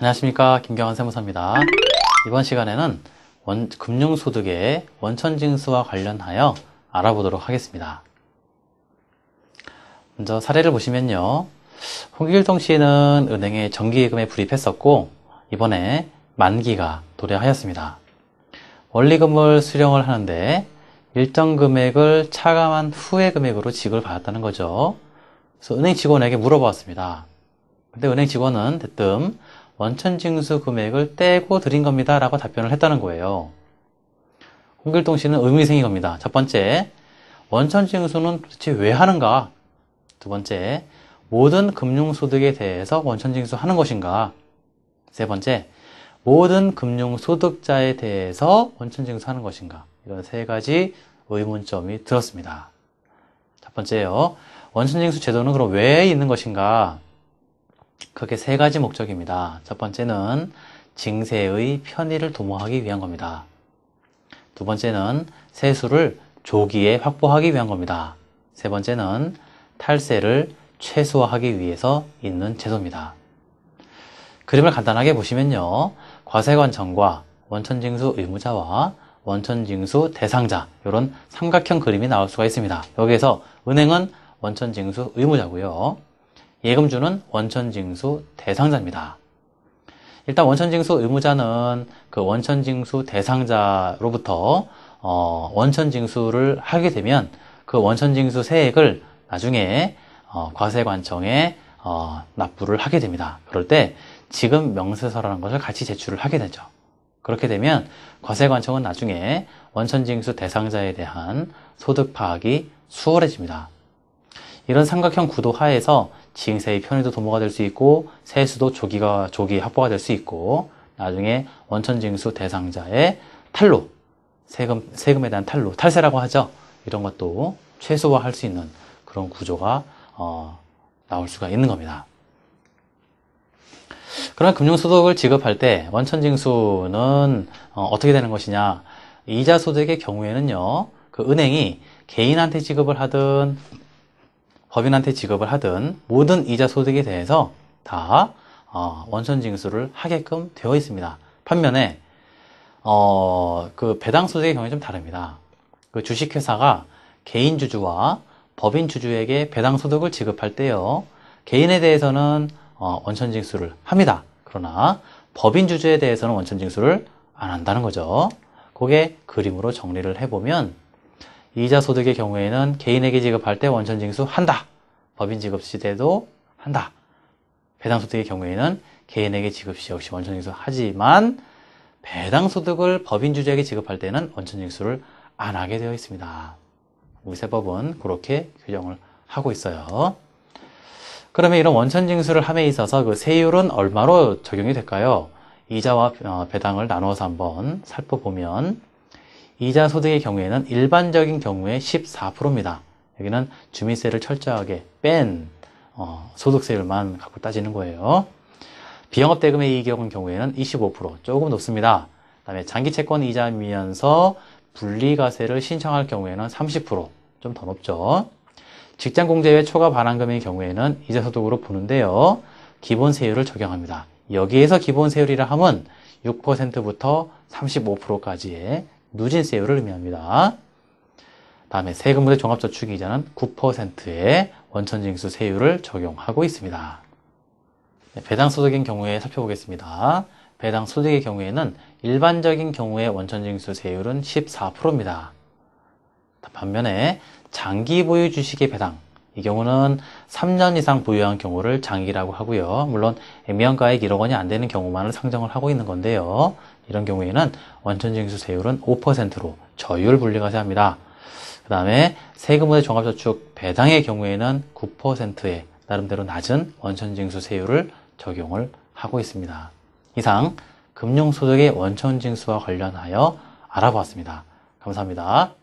안녕하십니까, 김경환 세무사입니다. 이번 시간에는 금융소득의 원천징수와 관련하여 알아보도록 하겠습니다. 먼저 사례를 보시면요, 홍길동 씨는 은행에 정기예금에 불입했었고 이번에 만기가 도래하였습니다. 원리금을 수령을 하는데 일정 금액을 차감한 후의 금액으로 지급을 받았다는 거죠. 그래서 은행 직원에게 물어보았습니다. 근데 은행 직원은 대뜸 원천징수 금액을 떼고 드린 겁니다 라고 답변을 했다는 거예요. 홍길동 씨는 의문이 생긴 겁니다. 첫 번째, 원천징수는 도대체 왜 하는가? 두 번째, 모든 금융소득에 대해서 원천징수 하는 것인가? 세 번째, 모든 금융소득자에 대해서 원천징수 하는 것인가? 이런 세 가지 의문점이 들었습니다. 첫 번째요, 원천징수 제도는 그럼 왜 있는 것인가? 크게 세 가지 목적입니다. 첫 번째는 징세의 편의를 도모하기 위한 겁니다. 두 번째는 세수를 조기에 확보하기 위한 겁니다. 세 번째는 탈세를 최소화하기 위해서 있는 제도입니다. 그림을 간단하게 보시면요, 과세관청과 원천징수 의무자와 원천징수 대상자, 이런 삼각형 그림이 나올 수가 있습니다. 여기에서 은행은 원천징수 의무자고요, 예금주는 원천징수 대상자입니다. 일단 원천징수 의무자는 그 원천징수 대상자로부터 원천징수를 하게 되면 그 원천징수 세액을 나중에 과세관청에 납부를 하게 됩니다. 그럴 때 지급 명세서라는 것을 같이 제출을 하게 되죠. 그렇게 되면 과세관청은 나중에 원천징수 대상자에 대한 소득 파악이 수월해집니다. 이런 삼각형 구도 하에서 징세의 편의도 도모가 될 수 있고 세수도 조기 확보가 될 수 있고 나중에 원천징수 대상자의 탈루, 세금에 대한 탈루, 탈세라고 하죠. 이런 것도 최소화할 수 있는 그런 구조가 나올 수가 있는 겁니다. 그러면 금융소득을 지급할 때 원천징수는 어떻게 되는 것이냐? 이자소득의 경우에는요, 그 은행이 개인한테 지급을 하든 법인한테 지급을 하든 모든 이자 소득에 대해서 다 원천징수를 하게끔 되어 있습니다. 반면에 그 배당 소득의 경우에 좀 다릅니다. 그 주식회사가 개인 주주와 법인 주주에게 배당 소득을 지급할 때요, 개인에 대해서는 원천징수를 합니다. 그러나 법인 주주에 대해서는 원천징수를 안 한다는 거죠. 그게 그림으로 정리를 해보면 이자 소득의 경우에는 개인에게 지급할 때 원천징수 한다. 법인 지급 시에도 한다. 배당 소득의 경우에는 개인에게 지급 시 역시 원천징수 하지만 배당 소득을 법인 주주에게 지급할 때는 원천징수를 안 하게 되어 있습니다. 우리 세법은 그렇게 규정을 하고 있어요. 그러면 이런 원천징수를 함에 있어서 그 세율은 얼마로 적용이 될까요? 이자와 배당을 나누어서 한번 살펴보면 이자 소득의 경우에는 일반적인 경우에 14%입니다. 여기는 주민세를 철저하게 뺀 소득세율만 갖고 따지는 거예요. 비영업대금의 이익의 경우에는 25%, 조금 높습니다. 그 다음에 장기채권 이자이면서 분리과세를 신청할 경우에는 30%, 좀 더 높죠. 직장공제 외 초과 반환금의 경우에는 이자소득으로 보는데요, 기본세율을 적용합니다. 여기에서 기본세율이라 함은 6%부터 35%까지의 누진세율을 의미합니다. 다음에 세금부대 종합저축이자는 9%의 원천징수 세율을 적용하고 있습니다. 배당소득인 경우에 살펴보겠습니다. 배당소득의 경우에는 일반적인 경우에 원천징수 세율은 14%입니다. 반면에 장기 보유 주식의 배당, 이 경우는 3년 이상 보유한 경우를 장기라고 하고요. 물론 액면가액 1억 원이 안 되는 경우만을 상정을 하고 있는 건데요. 이런 경우에는 원천징수 세율은 5%로 저율 분리과세합니다. 그 다음에 세금의 종합저축 배당의 경우에는 9%의 나름대로 낮은 원천징수 세율을 적용을 하고 있습니다. 이상 금융소득의 원천징수와 관련하여 알아보았습니다. 감사합니다.